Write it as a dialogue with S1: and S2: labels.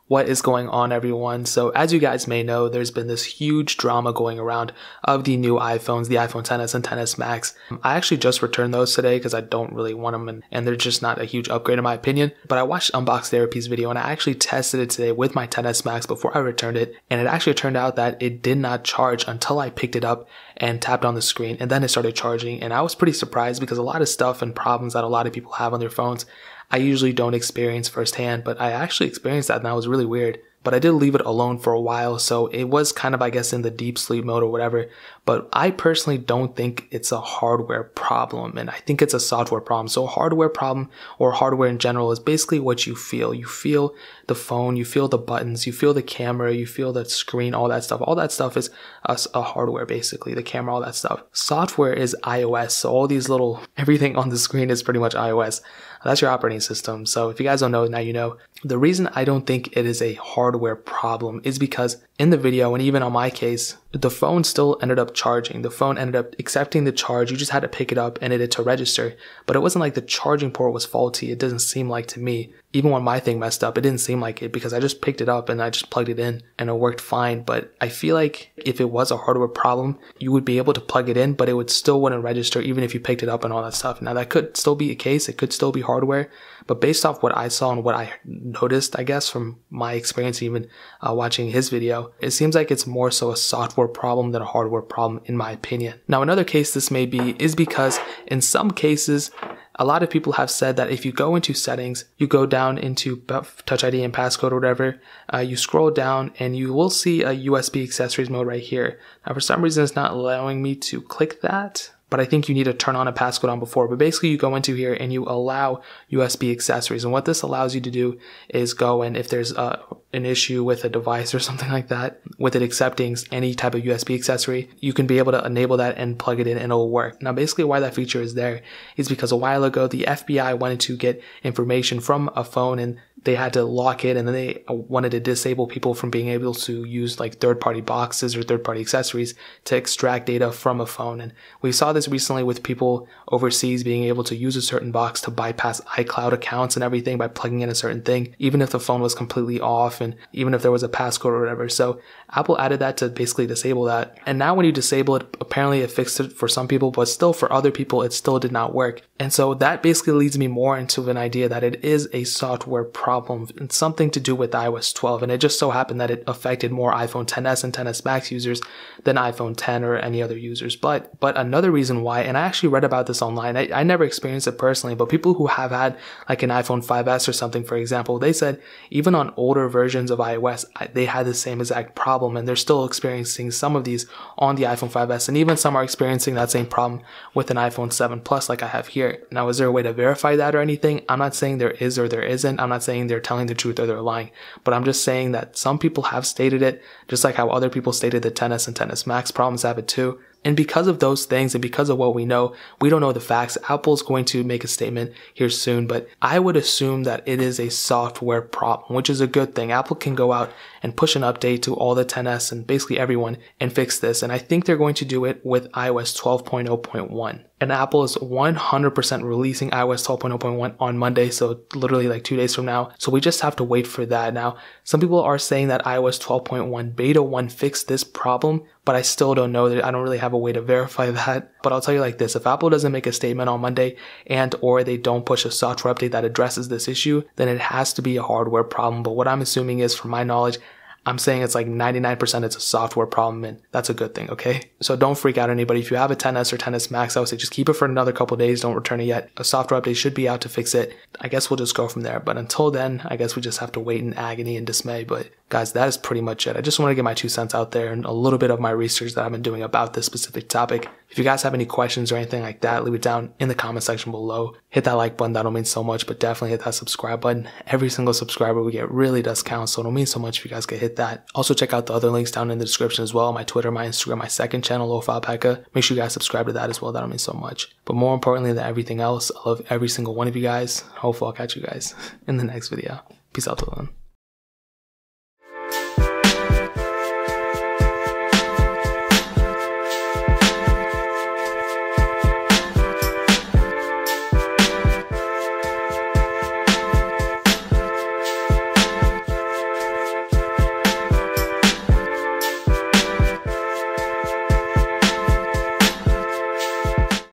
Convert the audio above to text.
S1: What is going on, everyone? So as you guys may know, there's been this huge drama going around of the new iPhones, the iPhone XS and XS Max. I actually just returned those today because I don't really want them and they're just not a huge upgrade in my opinion. But I watched Unbox Therapy's video and I actually tested it today with my XS Max before I returned it. And it actually turned out that it did not charge until I picked it up and tapped on the screen, and then it started charging. And I was pretty surprised because a lot of stuff and problems that a lot of people have on their phones I usually don't experience firsthand, but I actually experienced that and that was really weird. But I did leave it alone for a while, so it was kind of, I guess, in the deep sleep mode or whatever. But I personally don't think it's a hardware problem, and I think it's a software problem. So a hardware problem, or hardware in general, is basically what you feel. You feel the phone, you feel the buttons, you feel the camera, you feel the screen, all that stuff. All that stuff is a hardware, basically, the camera, all that stuff. Software is iOS, so all these little, everything on the screen is pretty much iOS. That's your operating system. So if you guys don't know, now you know. The reason I don't think it is a hardware problem is because in the video, and even on my case, the phone still ended up charging. The phone ended up accepting the charge. You just had to pick it up and it had to register. But it wasn't like the charging port was faulty. It doesn't seem like to me. Even when my thing messed up, it didn't seem like it because I just picked it up and I just plugged it in and it worked fine. But I feel like if it was a hardware problem, you would be able to plug it in, but it would still wouldn't register even if you picked it up and all that stuff. Now that could still be a case. It could still be hardware. But based off what I saw and what I noticed, I guess, from my experience even watching his video, it seems like it's more so a software problem than a hardware problem in my opinion. Now another case this may be is because in some cases, a lot of people have said that if you go into settings, you go down into Touch ID and passcode or whatever, you scroll down and you will see a USB accessories mode right here. Now for some reason it's not allowing me to click that, but I think you need to turn on a passcode on before. But basically you go into here and you allow USB accessories. And what this allows you to do is go and if there's an issue with a device or something like that, with it accepting any type of USB accessory, you can be able to enable that and plug it in and it'll work. Now basically why that feature is there is because a while ago the FBI wanted to get information from a phone and they had to lock it, and then they wanted to disable people from being able to use like third-party boxes or third-party accessories to extract data from a phone. And we saw this recently with people overseas being able to use a certain box to bypass iCloud accounts and everything by plugging in a certain thing, even if the phone was completely off and even if there was a passcode or whatever. So Apple added that to basically disable that. And now when you disable it, apparently it fixed it for some people, but still for other people, it still did not work. And so that basically leads me more into an idea that it is a software problem and something to do with iOS 12. And it just so happened that it affected more iPhone XS and XS Max users than iPhone 10 or any other users. But another reason why, and I actually read about this online, I never experienced it personally, but people who have had like an iPhone 5S or something, for example, they said even on older versions of iOS, they had the same exact problem and they're still experiencing some of these on the iPhone 5S. And even some are experiencing that same problem with an iPhone 7 Plus like I have here. Now, is there a way to verify that or anything? I'm not saying there is or there isn't. I'm not saying they're telling the truth or they're lying, but I'm just saying that some people have stated it, just like how other people stated the XS and XS Max problems have it too. And because of those things and because of what we know, we don't know the facts. Apple's going to make a statement here soon, but I would assume that it is a software problem, which is a good thing. Apple can go out and push an update to all the XS and basically everyone and fix this. And I think they're going to do it with iOS 12.0.1. And Apple is 100% releasing iOS 12.0.1 on Monday, so literally like 2 days from now. So we just have to wait for that. Now, some people are saying that iOS 12.1 Beta 1 fixed this problem, but I still don't know. I don't really have a way to verify that. But I'll tell you like this, if Apple doesn't make a statement on Monday and or they don't push a software update that addresses this issue, then it has to be a hardware problem. But what I'm assuming is, from my knowledge, I'm saying it's like 99% it's a software problem, and that's a good thing, okay? So don't freak out anybody. If you have a XS or XS Max, I would say just keep it for another couple of days. Don't return it yet. A software update should be out to fix it. I guess we'll just go from there. But until then, I guess we just have to wait in agony and dismay. But guys, that is pretty much it. I just want to get my 2 cents out there and a little bit of my research that I've been doing about this specific topic. If you guys have any questions or anything like that, leave it down in the comment section below. Hit that like button, that'll mean so much, but definitely hit that subscribe button. Every single subscriber we get really does count, so it'll mean so much if you guys could hit that. Also check out the other links down in the description as well. My Twitter, my Instagram, my second channel, Alpaca. Make sure you guys subscribe to that as well. That'll mean so much. But more importantly than everything else, I love every single one of you guys. Hopefully I'll catch you guys in the next video. Peace out till then.